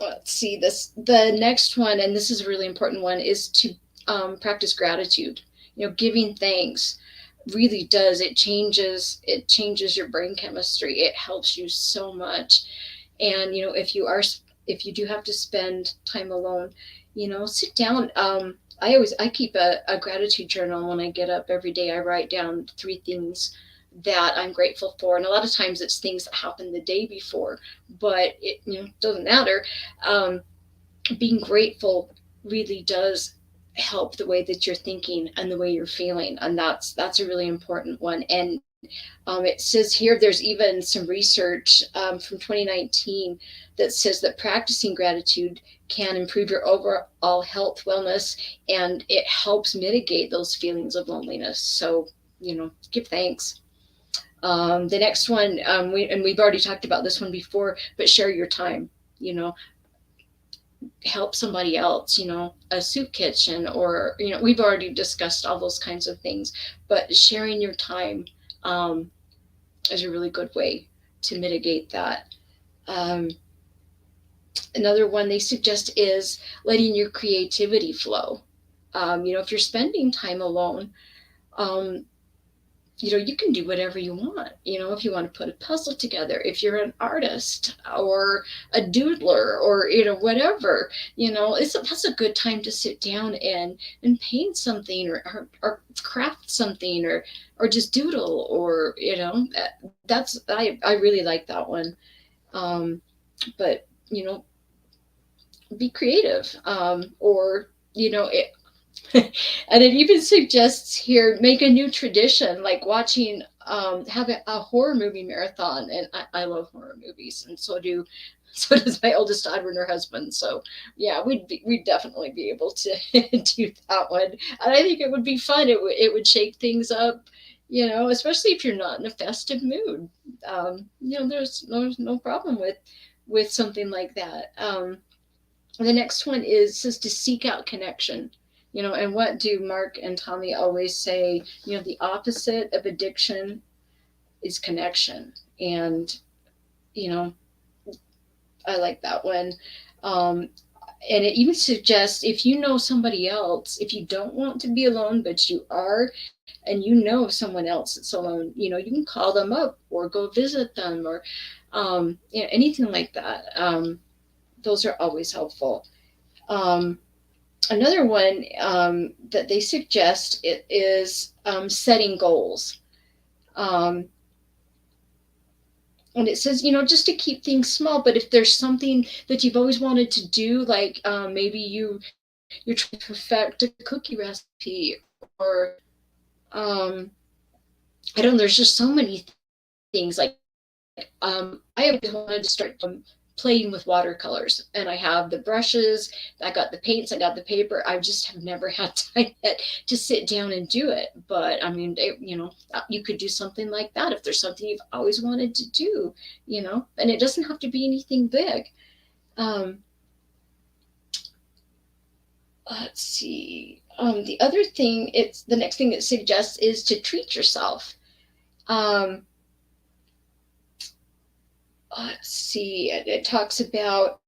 let's see, the next one, and this is a really important one, is to practice gratitude. Giving thanks really does, it changes your brain chemistry. It helps you so much. And, if you do have to spend time alone, sit down. I keep a gratitude journal. When I get up every day, I write down 3 things that I'm grateful for. And a lot of times it's things that happened the day before, but it doesn't matter. um, Being grateful really does help the way that you're thinking and the way you're feeling, and that's a really important one. And it says here, there's even some research from 2019 that says that practicing gratitude can improve your overall health, wellness, and it helps mitigate those feelings of loneliness. So, give thanks. The next one, we've already talked about this one before, but share your time. You know, help somebody else. A soup kitchen, or we've already discussed all those kinds of things, but sharing your time um, is a really good way to mitigate that. Um, Another one they suggest is letting your creativity flow. If you're spending time alone, um, you can do whatever you want. If you want to put a puzzle together, if you're an artist or a doodler, or, whatever, that's a good time to sit down and paint something, or craft something, or just doodle, or, that's, I really like that one. But, be creative. Or, and it even suggests here, make a new tradition, like watching, have a horror movie marathon. And I love horror movies, and so does my oldest daughter and her husband. So yeah, we'd definitely be able to do that one. And I think it would be fun. It would shake things up, especially if you're not in a festive mood. There's no problem with something like that. The next one says to seek out connection. And what do Mark and Tommy always say? The opposite of addiction is connection. And, you know, I like that one. Um, and it even suggests, if you know somebody else, if you don't want to be alone, but you are, and someone else that's alone, you can call them up or go visit them, or anything like that. Those are always helpful. Another one that they suggest is setting goals. Um, and it says, just to keep things small, but if there's something that you've always wanted to do, like maybe you're trying to perfect a cookie recipe, or I don't know, there's just so many things. Like I always wanted to start playing with watercolors, and I have the brushes, I got the paints, I got the paper. I just have never had time yet to sit down and do it. But I mean, you could do something like that if there's something you've always wanted to do, and it doesn't have to be anything big. Let's see. The next thing it suggests is to treat yourself. Let's see. It talks about,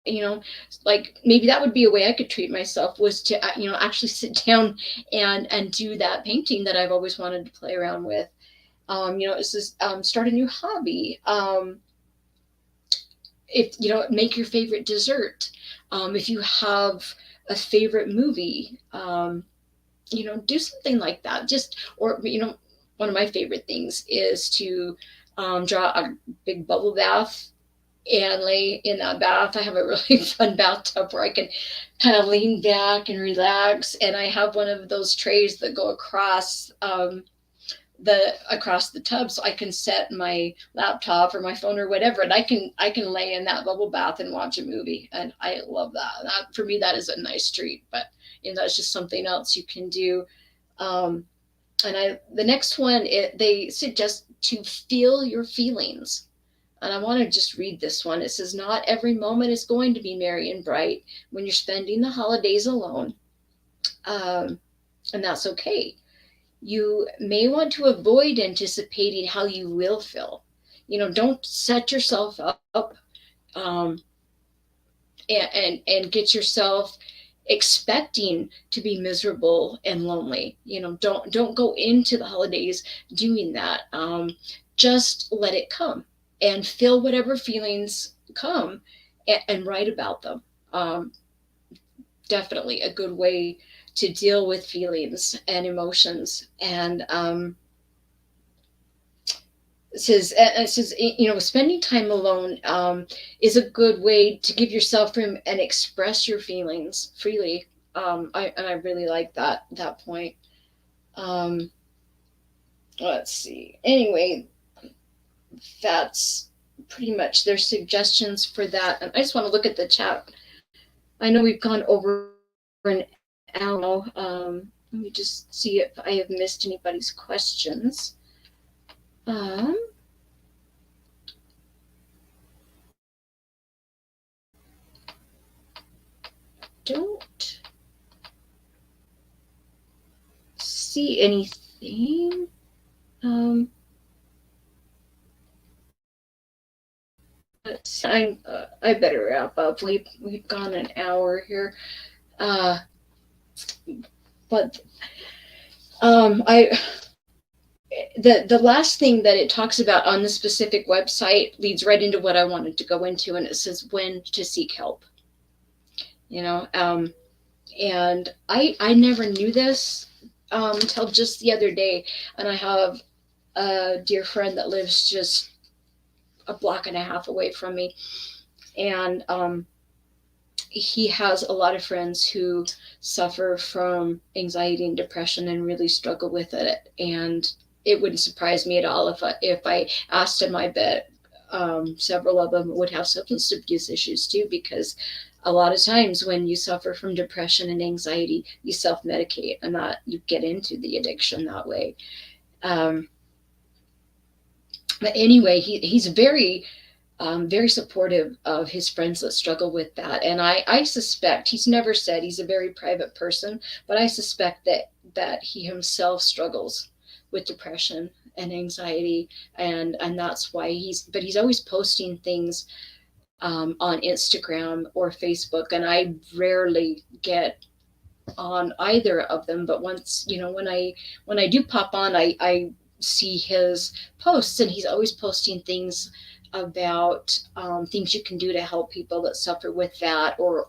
like maybe that would be a way I could treat myself, was to, actually sit down and do that painting that I've always wanted to play around with. It says start a new hobby. If make your favorite dessert. If you have a favorite movie, do something like that. Or one of my favorite things is to draw a big bubble bath and lay in that bath. I have a really fun bathtub where I can kind of lean back and relax. And I have one of those trays that go across the tub, so I can set my laptop or my phone or whatever, and I can lay in that bubble bath and watch a movie. And I love that. For me, that is a nice treat. But that's just something else you can do. The next one, they suggest to feel your feelings. And I want to just read this one. It says, not every moment is going to be merry and bright when you're spending the holidays alone. And that's okay. You may want to avoid anticipating how you will feel. Don't set yourself up and get yourself expecting to be miserable and lonely. Don't go into the holidays doing that. Just let it come and feel whatever feelings come, and write about them. Definitely a good way to deal with feelings and emotions. And it says, spending time alone is a good way to give yourself room and express your feelings freely. I really like that point. Let's see. Anyway, that's pretty much their suggestions for that. And I just want to look at the chat. I know we've gone over an hour. Let me just see if I have missed anybody's questions. Don't see anything. I better wrap up. We've gone an hour here. But the last thing that it talks about on the specific website leads right into what I wanted to go into, and it says when to seek help. And I never knew this until just the other day, and I have a dear friend that lives just a block and a half away from me, and he has a lot of friends who suffer from anxiety and depression and really struggle with it. And it wouldn't surprise me at all if I asked him. I bet several of them would have substance abuse issues too, because a lot of times when you suffer from depression and anxiety, you self-medicate, and that you get into the addiction that way. But anyway, he's very very supportive of his friends that struggle with that. And I suspect, he's never said, he's a very private person, but I suspect that he himself struggles with depression and anxiety, and that's why he's always posting things on Instagram or Facebook, and I rarely get on either of them. But once, when I do pop on, I see his posts, and he's always posting things about things you can do to help people that suffer with that, or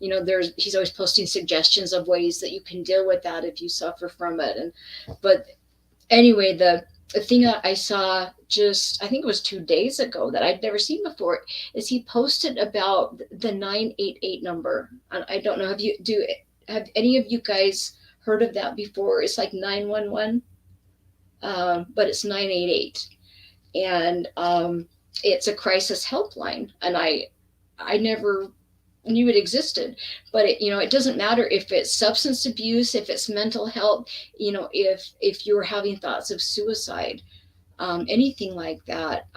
he's always posting suggestions of ways that you can deal with that if you suffer from it. And but anyway, the thing that I saw just, I think it was 2 days ago, that I'd never seen before, is he posted about the 988 number. And I don't know, have any of you guys heard of that before? It's like 911, but it's 988, and it's a crisis helpline. And I never knew it existed. But it doesn't matter if it's substance abuse, if it's mental health, if you're having thoughts of suicide, anything like that,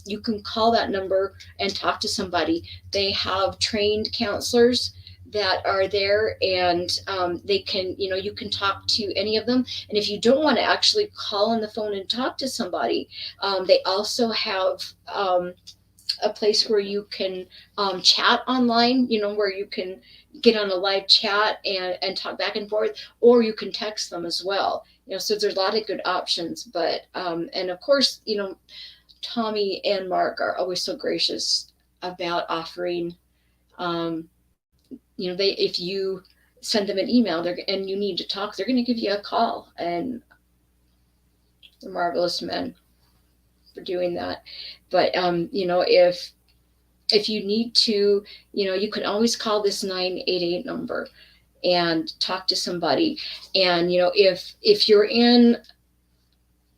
you can call that number and talk to somebody. They have trained counselors that are there, and they can, you can talk to any of them. And if you don't want to actually call on the phone and talk to somebody, they also have a place where you can chat online, where you can get on a live chat and talk back and forth, or you can text them as well. So there's a lot of good options. But and of course, Tommy and Mark are always so gracious about offering, if you send them an email and you need to talk, they're going to give you a call, and they're marvelous men for doing that. But if you need to, you can always call this 988 number and talk to somebody. And if you're in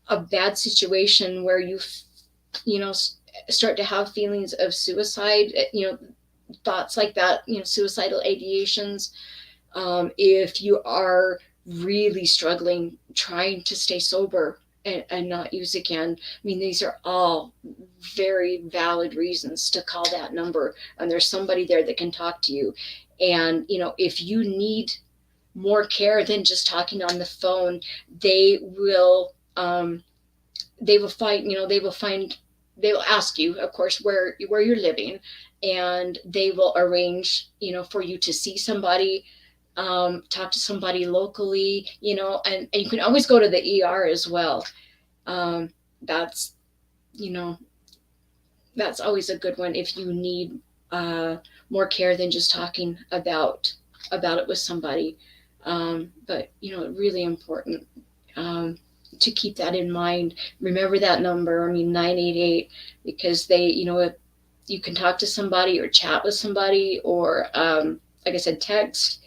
a bad situation where you start to have feelings of suicide, thoughts like that, suicidal ideations, if you are really struggling trying to stay sober and not use again, these are all very valid reasons to call that number, and there's somebody there that can talk to you. And if you need more care than just talking on the phone, they will ask you, of course, where you're living, and they will arrange, for you to see somebody, talk to somebody locally, and you can always go to the ER as well. That's always a good one if you need more care than just talking about it with somebody. But really important to keep that in mind. Remember that number, 988, because you can talk to somebody or chat with somebody, or like I said, text.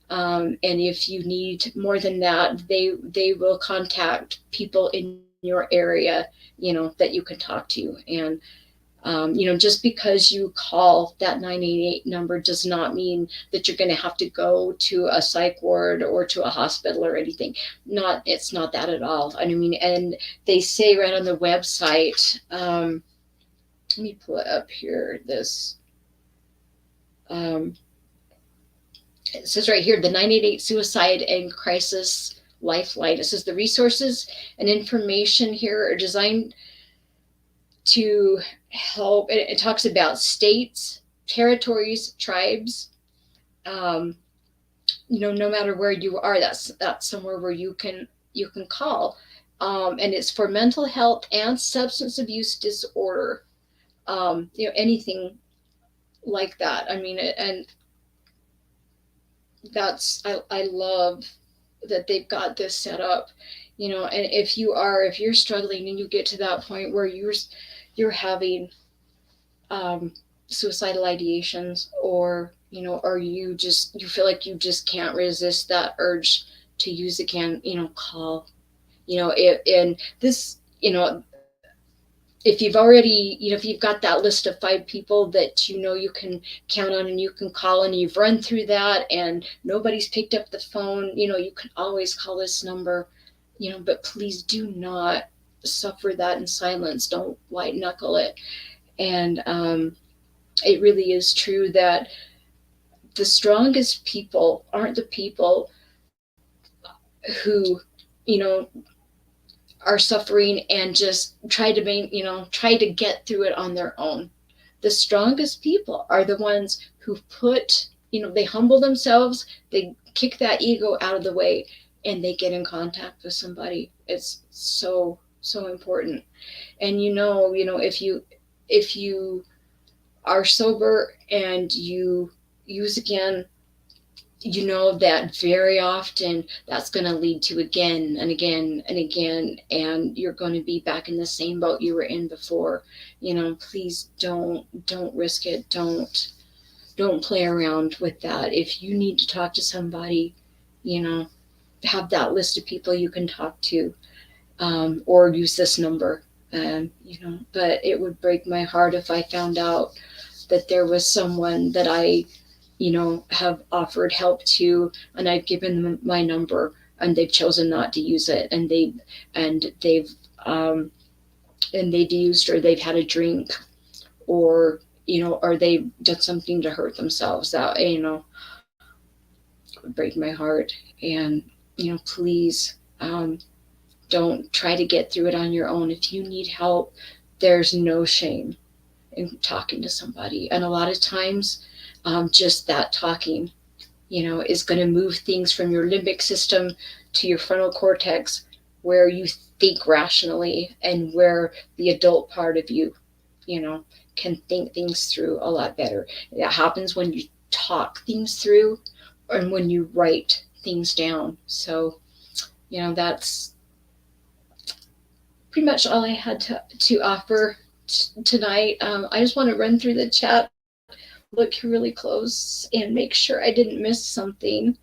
And if you need more than that, they will contact people in your area, that you can talk to. And just because you call that 988 number does not mean that you're going to have to go to a psych ward or to a hospital or anything. It's not that at all. And they say right on the website, let me pull it up here. It says right here, the 988 Suicide and Crisis Lifeline. It says the resources and information here are designed to help. It talks about states, territories, tribes. No matter where you are, that's somewhere where you can call. And it's for mental health and substance abuse disorder. Anything like that. And I love that they've got this set up, and if you're struggling and you get to that point where you're having suicidal ideations, or or you feel like you just can't resist that urge to use again, call. And this, if you've already, if you've got that list of 5 people that you can count on and you can call, and you've run through that and nobody's picked up the phone, you can always call this number, but please do not suffer that in silence. Don't white knuckle it. And it really is true that the strongest people aren't the people who, you know, are suffering and just try to get through it on their own. The strongest people are the ones who they humble themselves, they kick that ego out of the way, and they get in contact with somebody. It's so, so important. And if you are sober and you use again, you know that very often that's going to lead to again and again and again, and you're going to be back in the same boat you were in before. Please don't risk it. Don't play around with that. If you need to talk to somebody, you know have that list of people you can talk to, or use this number. But it would break my heart if I found out that there was someone that I have offered help to, and I've given them my number, and they've chosen not to use it, and they've used, or they've had a drink, or they've done something to hurt themselves. That would break my heart. And please, don't try to get through it on your own. If you need help, there's no shame in talking to somebody. And a lot of times, just that talking, is going to move things from your limbic system to your frontal cortex, where you think rationally, and where the adult part of you, can think things through a lot better. That happens when you talk things through, and when you write things down. So, that's pretty much all I had to offer tonight. I just want to run through the chat, look really close, and make sure I didn't miss something.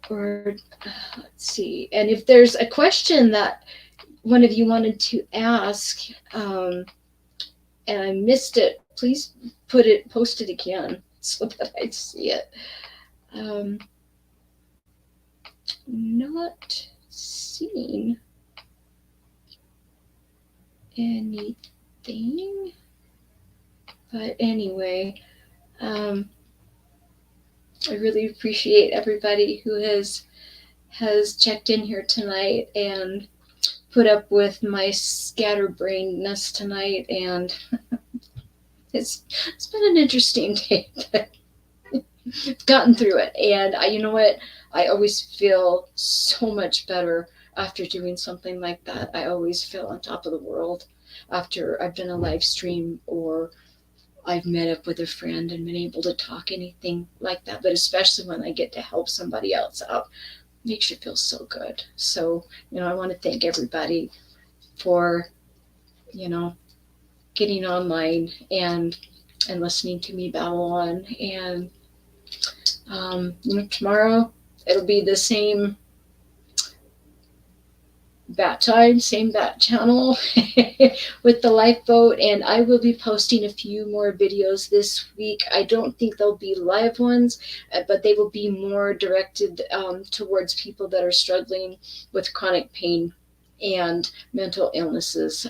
Let's see. And if there's a question that one of you wanted to ask, and I missed it, please post it again so that I see it. Not seeing anything, but anyway, I really appreciate everybody who has checked in here tonight and put up with my scatterbrainedness tonight. And it's been an interesting day, but I've gotten through it. And you know what? I always feel so much better after doing something like that. I always feel on top of the world after I've done a live stream, or I've met up with a friend and been able to talk, anything like that. But especially when I get to help somebody else out, it makes you feel so good. So, I want to thank everybody for, getting online and listening to me babble on. And, tomorrow it'll be the same bat time, same bat channel with the lifeboat, and I will be posting a few more videos this week. I don't think they'll be live ones, but they will be more directed towards people that are struggling with chronic pain and mental illnesses.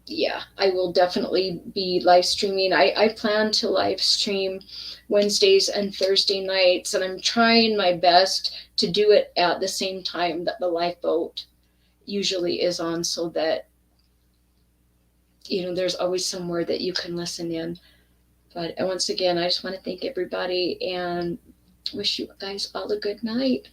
Yeah, I will definitely be live streaming. I plan to live stream Wednesdays and Thursday nights, and I'm trying my best to do it at the same time that the lifeboat usually is on, so that there's always somewhere that you can listen in. But once again, I just want to thank everybody and wish you guys all a good night.